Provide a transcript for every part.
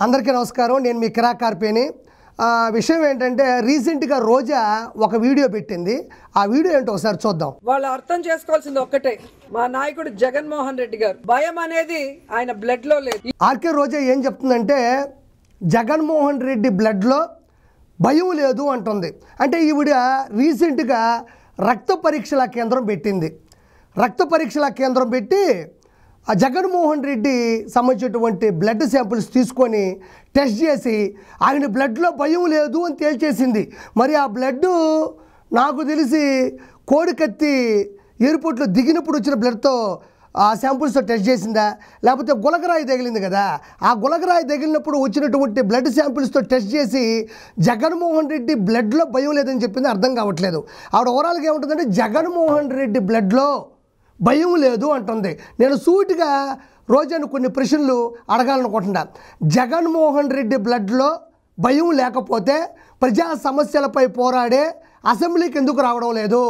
అందరికీ నమస్కారం. నేను మీ కిరా కార్పేని. విషయం ఏంటంటే రీసెంట్గా రోజా ఒక వీడియో పెట్టింది. ఆ వీడియో ఏంటో ఒకసారి చూద్దాం. వాళ్ళు అర్థం చేసుకోవాల్సింది ఒక్కటే, మా నాయకుడు జగన్మోహన్ రెడ్డి గారు భయం అనేది ఆయన బ్లడ్ లో లేదు. ఆర్కే రోజా ఏం చెప్తుందంటే జగన్మోహన్ రెడ్డి బ్లడ్లో భయం లేదు అంటుంది. అంటే ఈవిడ రీసెంట్గా రక్త పరీక్షల కేంద్రం పెట్టింది. రక్త పరీక్షల కేంద్రం పెట్టి ఆ జగన్మోహన్ రెడ్డి సంబంధించినటువంటి బ్లడ్ శాంపిల్స్ తీసుకొని టెస్ట్ చేసి ఆయన బ్లడ్లో భయం లేదు అని తేల్చేసింది. మరి ఆ బ్లడ్ నాకు తెలిసి కోడికత్తి ఎయిర్పోర్ట్లో దిగినప్పుడు వచ్చిన బ్లడ్తో ఆ శాంపుల్స్తో టెస్ట్ చేసిందా, లేకపోతే గులకరాయి తగిలింది కదా, ఆ గులకరాయి తగిలినప్పుడు వచ్చినటువంటి బ్లడ్ శాంపిల్స్తో టెస్ట్ చేసి జగన్మోహన్ రెడ్డి బ్లడ్లో భయం లేదని చెప్పింది. అర్థం కావట్లేదు. ఆవిడ ఓవరాల్గా ఏముంటుందంటే జగన్మోహన్ రెడ్డి బ్లడ్లో భయం లేదు అంటుంది. నేను సూటిగా రోజాను కొన్ని ప్రశ్నలు అడగాలనుకుంటున్నా. జగన్మోహన్ రెడ్డి బ్లడ్లో భయం లేకపోతే ప్రజా సమస్యలపై పోరాడే అసెంబ్లీకి ఎందుకు రావడం లేదు?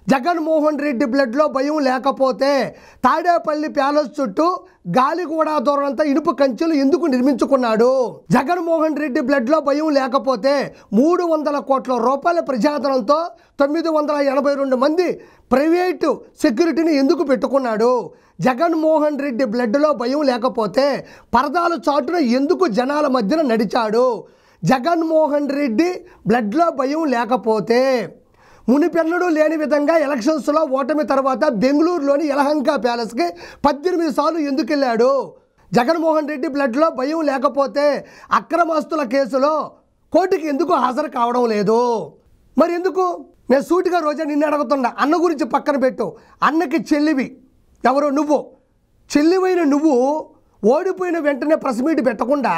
జగన్మోహన్ రెడ్డి బ్లడ్లో భయం లేకపోతే తాడేపల్లి ప్యాలెస్ చుట్టూ గాలిగూడ దూరంతా ఇనుప కంచెలు ఎందుకు నిర్మించుకున్నాడు? జగన్మోహన్ రెడ్డి బ్లడ్లో భయం లేకపోతే 300 కోట్ల రూపాయల ప్రజాధనంతో 982 మంది ప్రైవేటు సెక్యూరిటీని ఎందుకు పెట్టుకున్నాడు? జగన్మోహన్ రెడ్డి బ్లడ్లో భయం లేకపోతే పరదాల చాటున ఎందుకు జనాల మధ్యన నడిచాడు? జగన్మోహన్ రెడ్డి బ్లడ్లో భయం లేకపోతే మునిపెన్నడూ లేని విధంగా ఎలక్షన్స్లో ఓటమి తర్వాత బెంగళూరులోని యలహంక ప్యాలెస్కి 18 సార్లు ఎందుకు వెళ్ళాడు? జగన్మోహన్ రెడ్డి బ్లడ్లో భయం లేకపోతే అక్రమాస్తుల కేసులో కోర్టుకి ఎందుకు హాజరు కావడం లేదు? మరి ఎందుకు? నేను సూటిగా రోజా నిన్ను అడుగుతున్నా. అన్న గురించి పక్కన పెట్టు. అన్నకి చెల్లివి ఎవరు? నువ్వు. చెల్లివైన నువ్వు ఓడిపోయిన వెంటనే ప్రెస్ మీట్ పెట్టకుండా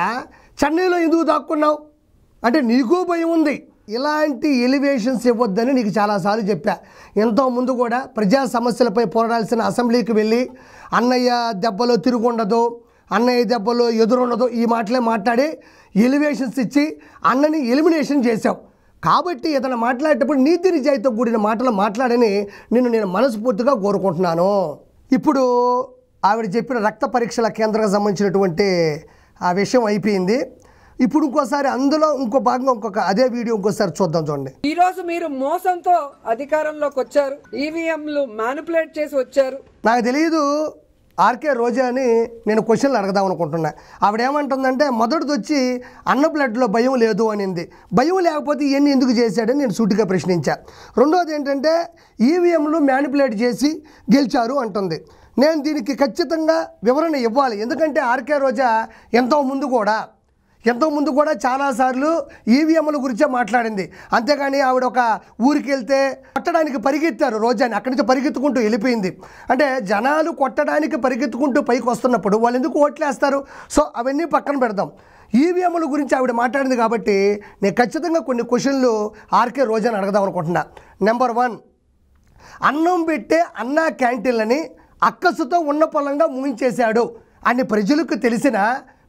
చెన్నైలో ఎందుకు దాక్కున్నావు? అంటే నీకు భయం ఉంది. ఇలాంటి ఎలివేషన్స్ ఇవ్వద్దని నీకు చాలాసార్లు చెప్పా. ఎంతో ముందు కూడా ప్రజా సమస్యలపై పోరాడాల్సిన అసెంబ్లీకి వెళ్ళి అన్నయ్య దెబ్బలో తిరుగుండదు, అన్నయ్య దెబ్బలో ఎదురుండదు, ఈ మాటలే మాట్లాడి ఎలివేషన్స్ ఇచ్చి అన్నని ఎలిమినేషన్ చేశావు. కాబట్టి ఏదైనా మాట్లాడేటప్పుడు నీతి నిజాయితీతో కూడిన మాటలు మాట్లాడని నేను మనస్ఫూర్తిగా కోరుకుంటున్నాను. ఇప్పుడు ఆవిడ చెప్పిన రక్త పరీక్షల కేంద్రానికి సంబంధించినటువంటి ఆ విషయం అయిపోయింది. ఇప్పుడు ఇంకోసారి అందులో ఇంకో భాగంగా అదే వీడియో ఇంకోసారి చూద్దాం. చూడండి. ఈ రోజు మీరు మోసంతో అధికారంలోకి వచ్చారు, ఈవీఎంలు మ్యానిపులేట్ చేసి వచ్చారు. నాకు తెలియదు. ఆర్కే రోజాని నేను క్వశ్చన్లు అడగదాం అనుకుంటున్నా. ఆవిడ ఏమంటుందంటే మొదటిది వచ్చి అన్న బ్లడ్లో భయం లేదు అనింది. భయం లేకపోతే ఇవన్నీ ఎందుకు చేశాడని నేను సూటిగా ప్రశ్నించా. రెండోది ఏంటంటే ఈవీఎంలు మ్యానిపులేట్ చేసి గెలిచారు అంటుంది. నేను దీనికి ఖచ్చితంగా వివరణ ఇవ్వాలి. ఎందుకంటే ఆర్కే రోజా ఎంతో ముందు కూడా చాలాసార్లు ఈవీఎంల గురించే మాట్లాడింది. అంతేగాని ఆవిడ ఒక ఊరికి వెళ్తే కొట్టడానికి పరిగెత్తారు రోజాని, అక్కడి నుంచి పరిగెత్తుకుంటూ వెళ్ళిపోయింది. అంటే జనాలు కొట్టడానికి పరిగెత్తుకుంటూ పైకి వస్తున్నప్పుడు వాళ్ళు ఎందుకు ఓట్లేస్తారు? సో అవన్నీ పక్కన పెడదాం. ఈవీఎంల గురించి ఆవిడ మాట్లాడింది కాబట్టి నేను ఖచ్చితంగా కొన్ని క్వశ్చన్లు ఆర్కే రోజాని అడగదాం అనుకుంటున్నా. నెంబర్ 1, అన్నం పెట్టే అన్నా క్యాంటీన్లని అక్కసుతో ఉన్న పొలంగా ముగించేశాడు అని ప్రజలకు తెలిసినా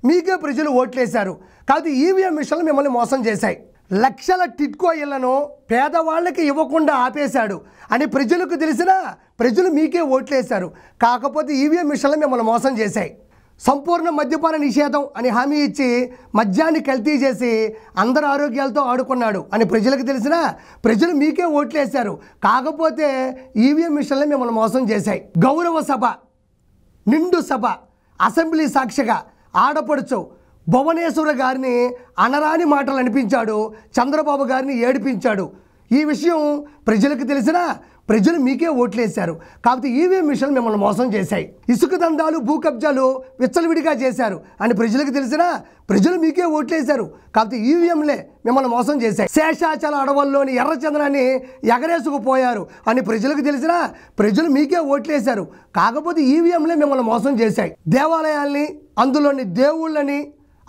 మీకే ప్రజలు ఓట్లేశారు. కాదు ఈవీఎం మిషన్లు మిమ్మల్ని మోసం చేశాయి. లక్షల టిట్కో ఇళ్లను పేదవాళ్ళకి ఇవ్వకుండా ఆపేశాడు అని ప్రజలకు తెలిసినా ప్రజలు మీకే ఓట్లేశారు. కాకపోతే ఈవీఎం మిషన్లు మిమ్మల్ని మోసం చేశాయి. సంపూర్ణ మద్యపాన నిషేధం అని హామీ ఇచ్చి మద్యాన్ని కల్తీ చేసి అందరి ఆరోగ్యాలతో ఆడుకున్నాడు అని ప్రజలకు తెలిసినా ప్రజలు మీకే ఓట్లేశారు. కాకపోతే ఈవీఎం మిషన్లు మిమ్మల్ని మోసం చేశాయి. గౌరవ సభ, నిండు సభ, అసెంబ్లీ సాక్షిగా ఆడపడుచు భువనేశ్వర గారిని అనరాని మాటలు అనిపించాడు, చంద్రబాబు గారిని ఏడిపించాడు. ఈ విషయం ప్రజలకు తెలిసినా ప్రజలు మీకే ఓట్లేశారు. కాబట్టి ఈవీఎం మిషన్లు మిమ్మల్ని మోసం చేశాయి. ఇసుక దందాలు, భూ కబ్జాలు విచ్చలవిడిగా చేశారు అని ప్రజలకు తెలిసినా ప్రజలు మీకే ఓట్లేశారు. కాబట్టి ఈవీఎంలే మిమ్మల్ని మోసం చేశాయి. శేషాచల అడవుల్లోని ఎర్రచందనాన్ని ఎగరేసుకుపోయారు అని ప్రజలకు తెలిసినా ప్రజలు మీకే ఓట్లేశారు. కాకపోతే ఈవీఎంలే మిమ్మల్ని మోసం చేశాయి. దేవాలయాల్ని, అందులోని దేవుళ్ళని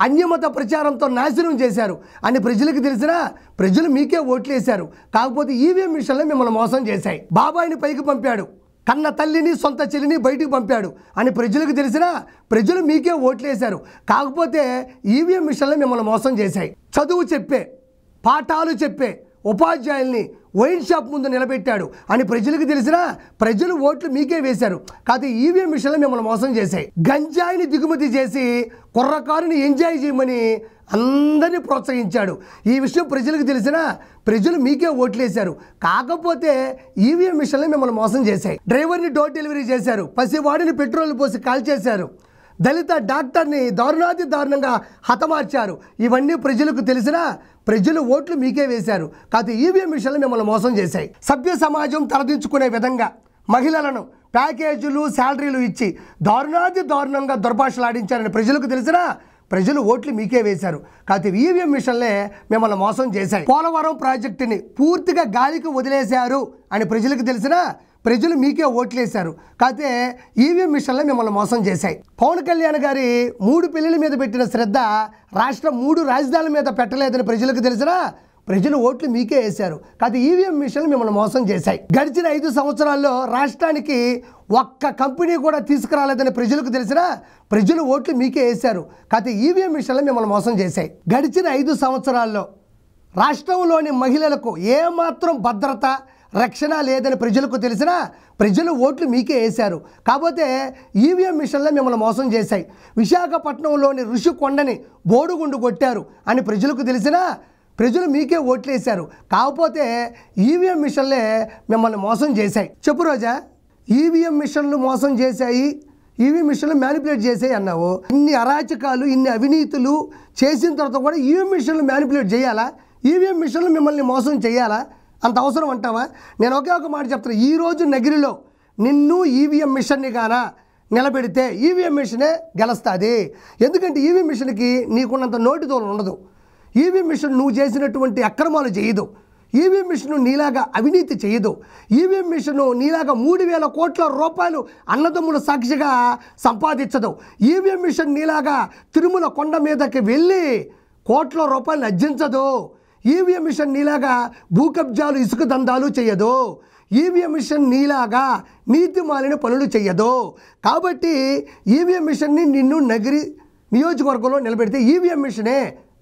అన్యమత ప్రచారంతో నాశనం చేశారు అని ప్రజలకు తెలిసినా ప్రజలు మీకే ఓట్లేశారు. కాకపోతే ఈవీఎం మిషన్లు మిమ్మల్ని మోసం చేశాయి. బాబాయిని పైకి పంపాడు, కన్న తల్లిని సొంత చెల్లిని బయటికి పంపాడు అని ప్రజలకు తెలిసినా ప్రజలు మీకే ఓట్లేశారు. కాకపోతే ఈవీఎం మిషన్లు మిమ్మల్ని మోసం చేశాయి. చదువు చెప్పే, పాఠాలు చెప్పే ఉపాధ్యాయుల్ని వైన్ షాప్ ముందు నిలబెట్టాడు అని ప్రజలకు తెలిసినా ప్రజలు ఓట్లు మీకే వేశారు. కాదు ఈవీఎం మిషన్లు మిమ్మల్ని మోసం చేశాయి. గంజాయిని దిగుమతి చేసి కుర్రకారుని ఎంజాయ్ చేయమని అందరినీ ప్రోత్సహించాడు. ఈ విషయం ప్రజలకు తెలిసినా ప్రజలు మీకే ఓట్లేశారు. కాకపోతే ఈవీఎం మిషన్లు మిమ్మల్ని మోసం చేశాయి. డ్రైవర్ని డోర్ డెలివరీ చేశారు, పసివాడిని పెట్రోల్ పోసి కాల్చేశారు, దళిత డాక్టర్ని దారుణంగా హతమార్చారు. ఇవన్నీ ప్రజలకు తెలిసినా ప్రజలు ఓట్లు మీకే వేశారు. కాదు ఈవీఎం మిషన్లు మిమ్మల్ని మోసం చేశాయి. సభ్య సమాజం తలదించుకునే విధంగా మహిళలను ప్యాకేజీలు శాలరీలు ఇచ్చి దారుణంగా దుర్భాషలాడించారని ప్రజలకు తెలిసినా ప్రజలు ఓట్లు మీకే వేశారు. కాదు ఈవీఎం మిషన్లే మిమ్మల్ని మోసం చేశాయి. పోలవరం ప్రాజెక్టుని పూర్తిగా గాలికి వదిలేశారు అని ప్రజలకు తెలిసినా ప్రజలు మీకే ఓట్లేశారు. కాకపోతే ఈవీఎం మిషన్లే మిమ్మల్ని మోసం చేశాయి. పవన్ కళ్యాణ్ గారి 3 పెళ్లిళ్ళ మీద పెట్టిన శ్రద్ధ రాష్ట్రం 3 రాజధానుల మీద పెట్టలేదని ప్రజలకు తెలిసినా ప్రజలు ఓట్లు మీకే వేశారు. కాదు ఈవీఎం మిషన్లు మిమ్మల్ని మోసం చేశాయి. గడిచిన 5 సంవత్సరాల్లో రాష్ట్రానికి ఒక్క కంపెనీ కూడా తీసుకురాలేదని ప్రజలకు తెలిసినా ప్రజలు ఓట్లు మీకే వేశారు. కాదు ఈవీఎం మిషన్లు మిమ్మల్ని మోసం చేశాయి. గడిచిన 5 సంవత్సరాల్లో రాష్ట్రంలోని మహిళలకు ఏమాత్రం భద్రత రక్షణ లేదని ప్రజలకు తెలిసినా ప్రజలు ఓట్లు మీకే వేశారు. కాకపోతే ఈవీఎం మిషన్లే మిమ్మల్ని మోసం చేశాయి. విశాఖపట్నంలోని ఋషికొండని బోడుగుండు కొట్టారు అని ప్రజలకు తెలిసినా ప్రజలు మీకే ఓట్లు వేశారు. కాకపోతే ఈవీఎం మిషన్లే మిమ్మల్ని మోసం చేశాయి. చెప్పు రోజా, ఈవీఎం మిషన్లు మోసం చేశాయి, ఈవీఎం మిషన్లు మ్యానిపులేట్ చేసాయి అన్నావు. ఇన్ని అరాచకాలు ఇన్ని అవినీతులు చేసిన తర్వాత కూడా ఈవీఎం మిషన్లు మ్యానిపులేట్ చేయాలా? ఈవీఎం మిషన్లు మిమ్మల్ని మోసం చేయాలా? అంత అవసరం అంటావా? నేను ఒకే ఒక మాట చెప్తాను. ఈరోజు నగిరిలో నిన్ను ఈవీఎం మిషన్ని గానా నిలబెడితే ఈవీఎం మిషనే గెలుస్తుంది. ఎందుకంటే ఈవీఎం మిషన్కి నీకున్నంత నోటి తోలు ఉండదు. ఈవీఎం మిషన్ నువ్వు చేసినటువంటి అక్రమాలు చేయదు. ఈవీఎం మిషన్ నీలాగా అవినీతి చేయదు. ఈవీఎం మిషన్ నీలాగా 3,000 కోట్ల రూపాయలు అన్నదమ్ముల సాక్షిగా సంపాదించదు. ఈవీఎం మిషన్ నీలాగా తిరుమల కొండ మీదకి వెళ్ళి కోట్ల రూపాయలు అర్జించదు. ఈవీఎం మిషన్ నీలాగా భూకబ్జాలు ఇసుక దందాలు చేయదు. ఈవీఎం మిషన్ నీలాగా నీతి మాలిన పనులు చేయదు. కాబట్టి ఈవీఎం మిషన్ని నిన్ను నగిరి నియోజకవర్గంలో నిలబెడితే ఈవీఎం మిషనే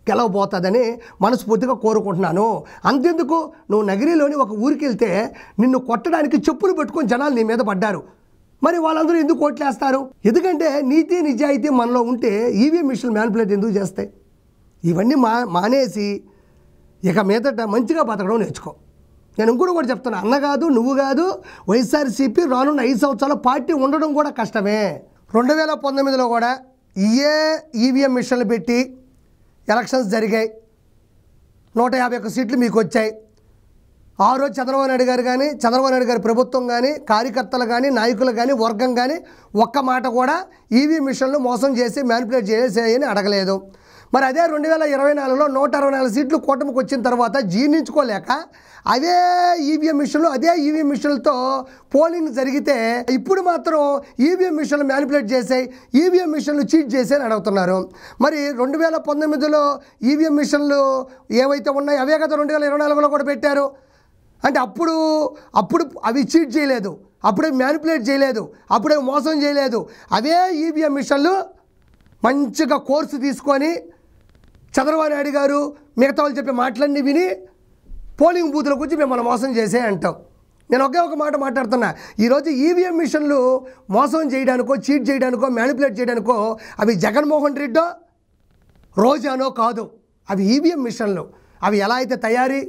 గెలవబోతుందని మనస్ఫూర్తిగా కోరుకుంటున్నాను. అంతెందుకు, నువ్వు నగిరిలోని ఒక ఊరికి వెళ్తే నిన్ను కొట్టడానికి చెప్పులు పెట్టుకొని జనాలు నీ మీద పడ్డారు. మరి వాళ్ళందరూ ఎందుకు ఓట్లేస్తారు? ఎందుకంటే నీతి నిజాయితీ మనలో ఉంటే ఈవీఎం మిషన్ మ్యానిపులేట్ ఎందుకు చేస్తాయి? ఇవన్నీ మానేసి ఇక మీదట మంచిగా బతకడం నేర్చుకో. నేను ఇంకోటి కూడా చెప్తాను, అన్న కాదు నువ్వు కాదు, వైఎస్ఆర్సీపీ రానున్న 5 సంవత్సరాల పార్టీ ఉండడం కూడా కష్టమే. 2019లో కూడా ఈవీఎం మిషన్లు పెట్టి ఎలక్షన్స్ జరిగాయి. 151 సీట్లు మీకు వచ్చాయి. ఆ రోజు చంద్రబాబు నాయుడు గారు కానీ చంద్రబాబు నాయుడు గారి ప్రభుత్వం కానీ కార్యకర్తలు కానీ నాయకులు కానీ వర్గం కానీ ఒక్క మాట కూడా ఈవీఎం మిషన్లు మోసం చేసి మ్యానిపులేట్ చేసేయని అడగలేదు. మరి అదే 2024లో 164 సీట్లు కూటమికి వచ్చిన తర్వాత జీర్ణించుకోలేక అదే ఈవీఎం మిషన్లు అదే ఈవీఎం మిషన్లతో పోలింగ్ జరిగితే ఇప్పుడు మాత్రం ఈవీఎం మిషన్లు మ్యానిపులేట్ చేసాయి, ఈవీఎం మిషన్లు చీట్ చేసాయి అని అడుగుతున్నారు. మరి 2019లో ఈవీఎం మిషన్లు ఏవైతే ఉన్నాయో అవే కదా 2024లో కూడా పెట్టారు. అంటే అప్పుడు అవి చీట్ చేయలేదు, అప్పుడే మ్యానిపులేట్ చేయలేదు, అప్పుడే మోసం చేయలేదు. అవే ఈవీఎం మిషన్లు మంచిగా కోర్సు తీసుకొని చంద్రబాబు నాయుడు గారు మిగతా వాళ్ళు చెప్పే మాటలన్నీ విని పోలింగ్ బూత్లకు వచ్చి మిమ్మల్ని మోసం చేసే అంటాం. నేను ఒకే ఒక మాట మాట్లాడుతున్నా. ఈరోజు ఈవీఎం మిషన్లు మోసం చేయడానికో చీట్ చేయడానికో మ్యానిపులేట్ చేయడానికో అవి జగన్మోహన్ రెడ్డో రోజానో కాదు, అవి ఈవీఎం మిషన్లు. అవి ఎలా అయితే తయారీ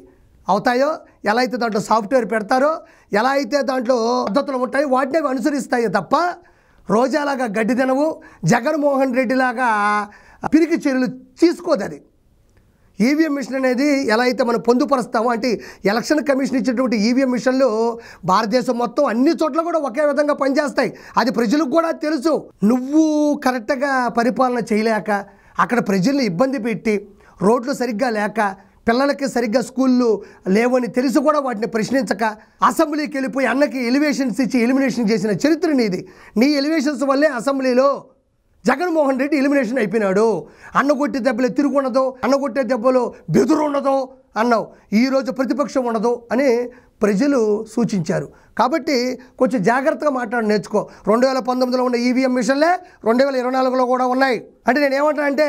అవుతాయో, ఎలా అయితే దాంట్లో సాఫ్ట్వేర్ పెడతారో, ఎలా అయితే దాంట్లో పద్ధతులు ఉంటాయో వాటిని అవి అనుసరిస్తాయో తప్ప రోజాలాగా గడ్డి తినవు, జగన్మోహన్ రెడ్డిలాగా పిరికి చర్యలు తీసుకోదు. అది ఈవీఎం మిషన్ అనేది ఎలా అయితే మనం పొందుపరుస్తామో, అంటే ఎలక్షన్ కమిషన్ ఇచ్చేటువంటి ఈవీఎం మిషన్లు భారతదేశం మొత్తం అన్ని చోట్ల కూడా ఒకే విధంగా పనిచేస్తాయి. అది ప్రజలకు కూడా తెలుసు. నువ్వు కరెక్ట్గా పరిపాలన చేయలేక అక్కడ ప్రజల్ని ఇబ్బంది పెట్టి రోడ్లు సరిగ్గా లేక పిల్లలకి సరిగ్గా స్కూళ్ళు లేవని తెలిసి కూడా వాటిని ప్రశ్నించక అసెంబ్లీకి వెళ్ళిపోయి అన్నకి ఎలివేషన్స్ ఇచ్చి ఎలిమినేషన్ చేసిన చరిత్ర నీది. నీ ఎలివేషన్స్ వల్లే అసెంబ్లీలో జగన్మోహన్ రెడ్డి ఎలిమినేషన్ అయిపోయినాడు. అన్న కొట్టే దెబ్బలు తిరుగుండదు, అన్న కొట్టే దెబ్బలు బెదురు ఉండదు అన్నావు. ఈరోజు ప్రతిపక్షం ఉండదు అని ప్రజలు సూచించారు. కాబట్టి కొంచెం జాగ్రత్తగా మాట్లాడి నేర్చుకో. 2019లో ఉన్న ఈవీఎం మిషన్లే 2024లో కూడా ఉన్నాయి. అంటే నేను ఏమంటా అంటే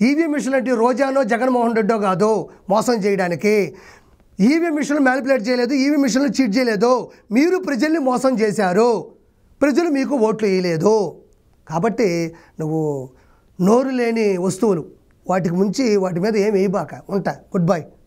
ఈవీఎం మిషన్ అంటే రోజానో జగన్మోహన్ రెడ్డో కాదు మోసం చేయడానికి. ఈవీఎం మిషన్లు మ్యానిపులేట్ చేయలేదు, ఈవీఎం మిషన్లు చీట్ చేయలేదు. మీరు ప్రజల్ని మోసం చేశారు, ప్రజలు మీకు ఓట్లు వేయలేదు. కాబట్టి నువ్వు నోరు లేని వస్తువులు వాటికి ముంచి వాటి మీద ఏమి వేయబాక. ఉంటా. Good bye.